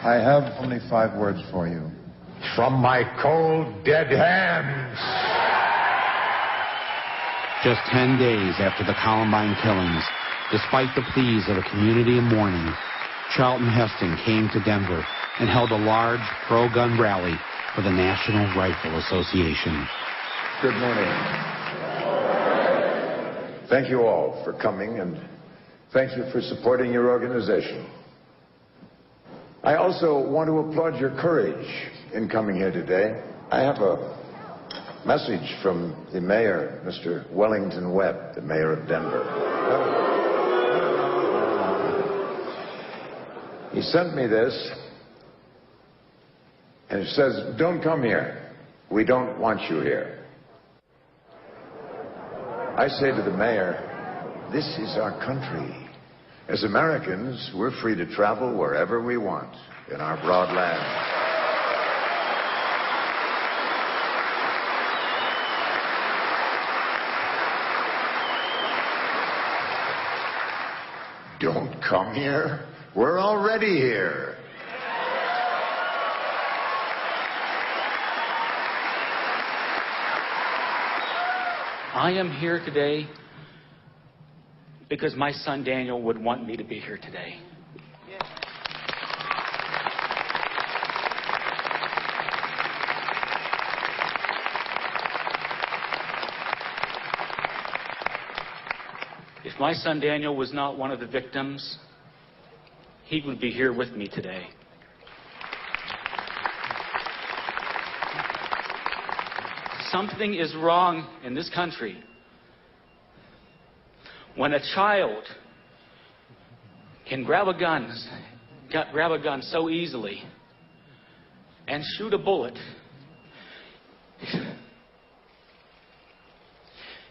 I have only 5 words for you. From my cold, dead hands. Just 10 days after the Columbine killings, despite the pleas of a community in mourning, Charlton Heston came to Denver and held a large pro-gun rally for the National Rifle Association. Good morning. Thank you all for coming, and thank you for supporting your organization. I also want to applaud your courage in coming here today. I have a message from the mayor, Mr. Wellington Webb, the mayor of Denver. He sent me this, and it says, "Don't come here. We don't want you here." I say to the mayor, this is our country. As Americans, we're free to travel wherever we want in our broad land. Don't come here. We're already here. I am here today because my son Daniel would want me to be here today. If my son Daniel was not one of the victims, he would be here with me today. Something is wrong in this country when a child can grab a gun so easily and shoot a bullet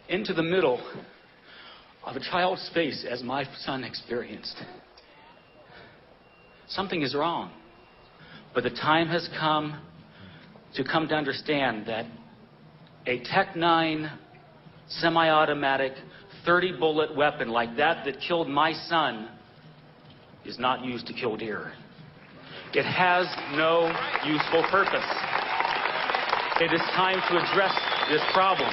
into the middle of a child's face, as my son experienced. Something is wrong. But the time has come to understand that a Tech-9 semi-automatic 30-bullet weapon like that killed my son is not used to kill deer. It has no useful purpose. It is time to address this problem.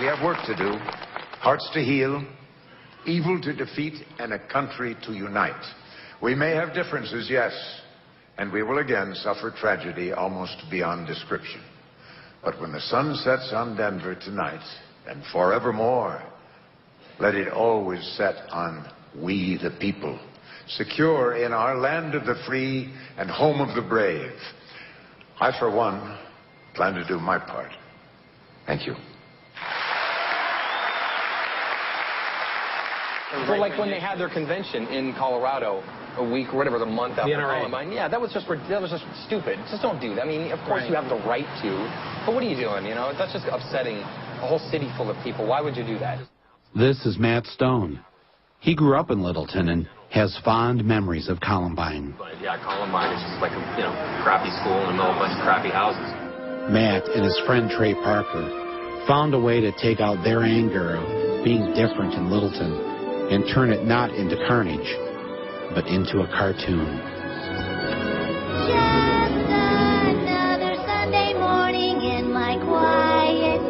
We have work to do, hearts to heal, evil to defeat, and a country to unite. We may have differences, yes, and we will again suffer tragedy almost beyond description. But when the sun sets on Denver tonight, and forevermore, let it always set on we the people, secure in our land of the free and home of the brave. I, for one, plan to do my part. Thank you. Well, like when they had their convention in Colorado a week or whatever, the month after Columbine, yeah, that was just stupid. Just don't do that. I mean, of course you have the right to, but what are you doing? You know, that's just upsetting a whole city full of people. Why would you do that? This is Matt Stone. He grew up in Littleton and has fond memories of Columbine. But yeah, Columbine is just like a crappy school in the middle of a bunch of crappy houses. Matt and his friend Trey Parker found a way to take out their anger of being different in Littleton and turn it not into carnage, but into a cartoon. Just another Sunday morning in my quiet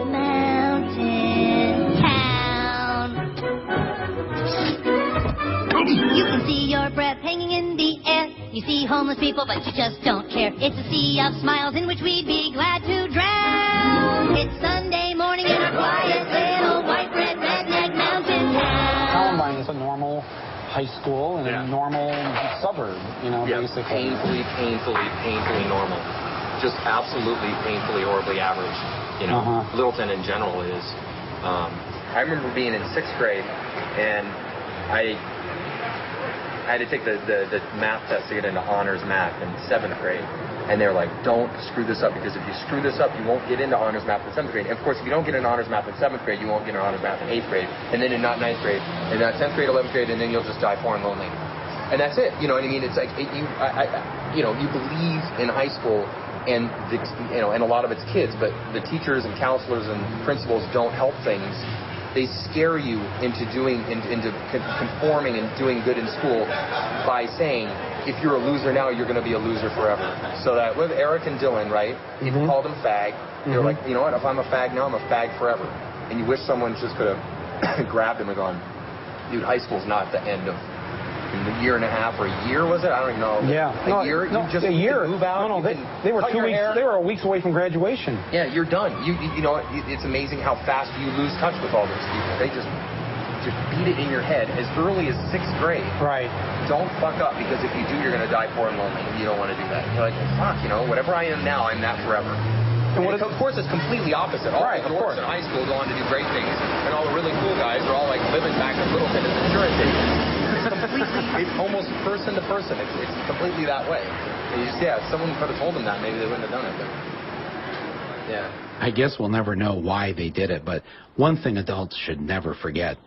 mountain town. You can see your breath hanging in the air. You see homeless people, but you just don't care. It's a sea of smiles in which we'd be glad to drown. It's Sunday morning in a quiet little white bread redneck mountain town. Columbine is a normal high school in a normal suburb, basically. Painfully normal. Just absolutely painfully, horribly average. Littleton in general is. I remember being in 6th grade, and I had to take the math test to get into honors math in 7th grade. And they were like, don't screw this up, because if you screw this up, you won't get into honors math in 7th grade. And of course, if you don't get into honors math in 7th grade, you won't get into honors math in 8th grade, and then in not 9th grade, and not 10th grade, 11th grade, and then you'll just die poor and lonely. And that's it. You know what I mean? It's like you believe in high school and and a lot of it's kids, but the teachers and counselors and principals don't help things. they scare you into conforming and doing good in school by saying, if you're a loser now, you're going to be a loser forever. So that with Eric and Dylan, right, people called them fag. They're like, you know what, if I'm a fag now, I'm a fag forever. And you wish someone just could have grabbed them and gone, dude, high school's not the end of a year and a half or a year, was it? I don't even know. Yeah. A year? No, you just a year. move out? No, they were 2 weeks. They were weeks away from graduation. Yeah, you're done. You know, it's amazing how fast you lose touch with all those people. They just beat it in your head as early as 6th grade. Right. Don't fuck up, because if you do, you're going to die poor and lonely, and you don't want to do that. You're like, well, fuck, you know, whatever I am now, I'm that forever. And of course, it's completely opposite. All the dorks in high school go on to do great things, and all the really cool guys are all like living back in Littleton as insurance agents. It's completely, it's almost person to person. It's completely that way. And you just, if someone could have told them that, maybe they wouldn't have done it. But yeah. I guess we'll never know why they did it, but one thing adults should never forget: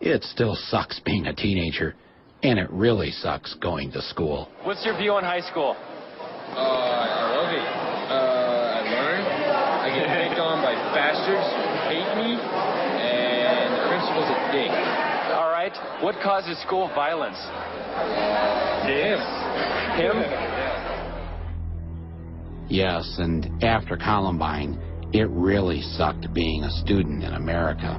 it still sucks being a teenager, and it really sucks going to school. What's your view on high school? I love it. I learn. I get picked on by bastards who hate me, and the principal's a dick. All right. What causes school violence? Him. Yes, and after Columbine, it really sucked being a student in America.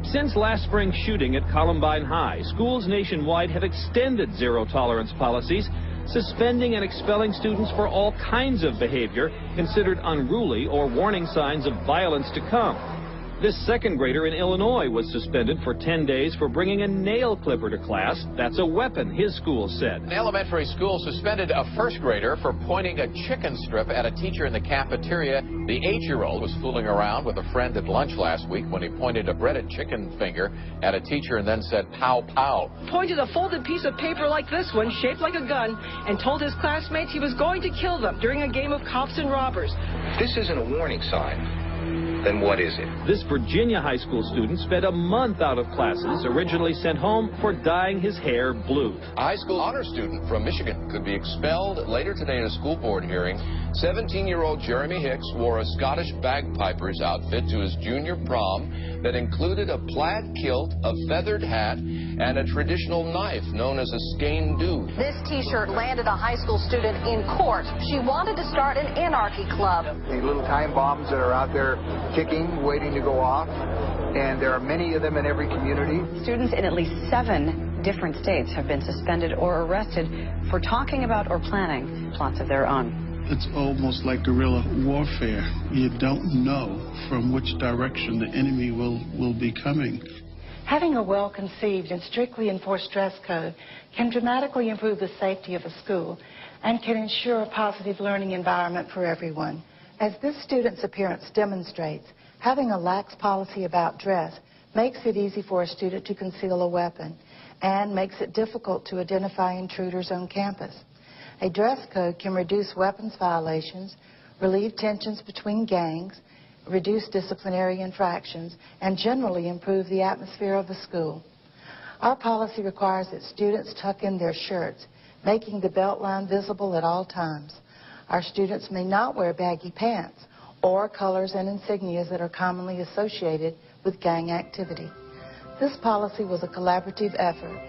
Since last spring's shooting at Columbine High, schools nationwide have extended zero-tolerance policies, suspending and expelling students for all kinds of behavior considered unruly or warning signs of violence to come. This second grader in Illinois was suspended for 10 days for bringing a nail clipper to class. That's a weapon, his school said. An elementary school suspended a first grader for pointing a chicken strip at a teacher in the cafeteria. The 8-year-old was fooling around with a friend at lunch last week when he pointed a breaded chicken finger at a teacher and then said, "Pow, pow." Pointed a folded piece of paper like this one, shaped like a gun, and told his classmates he was going to kill them during a game of cops and robbers. This isn't a warning sign. Then what is it? This Virginia high school student spent a month out of classes, originally sent home for dyeing his hair blue. A high school honor student from Michigan could be expelled later today in a school board hearing. 17-year-old Jeremy Hicks wore a Scottish bagpiper's outfit to his junior prom that included a plaid kilt, a feathered hat, and a traditional knife known as a skein dhu. This T-shirt landed a high school student in court. She wanted to start an anarchy club. The little time bombs that are out there ticking, waiting to go off, and there are many of them in every community. Students in at least 7 different states have been suspended or arrested for talking about or planning plots of their own. It's almost like guerrilla warfare. You don't know from which direction the enemy will be coming. Having a well-conceived and strictly enforced dress code can dramatically improve the safety of a school and can ensure a positive learning environment for everyone. As this student's appearance demonstrates, having a lax policy about dress makes it easy for a student to conceal a weapon and makes it difficult to identify intruders on campus. A dress code can reduce weapons violations, relieve tensions between gangs, reduce disciplinary infractions, and generally improve the atmosphere of the school. Our policy requires that students tuck in their shirts, making the belt line visible at all times. Our students may not wear baggy pants or colors and insignias that are commonly associated with gang activity. This policy was a collaborative effort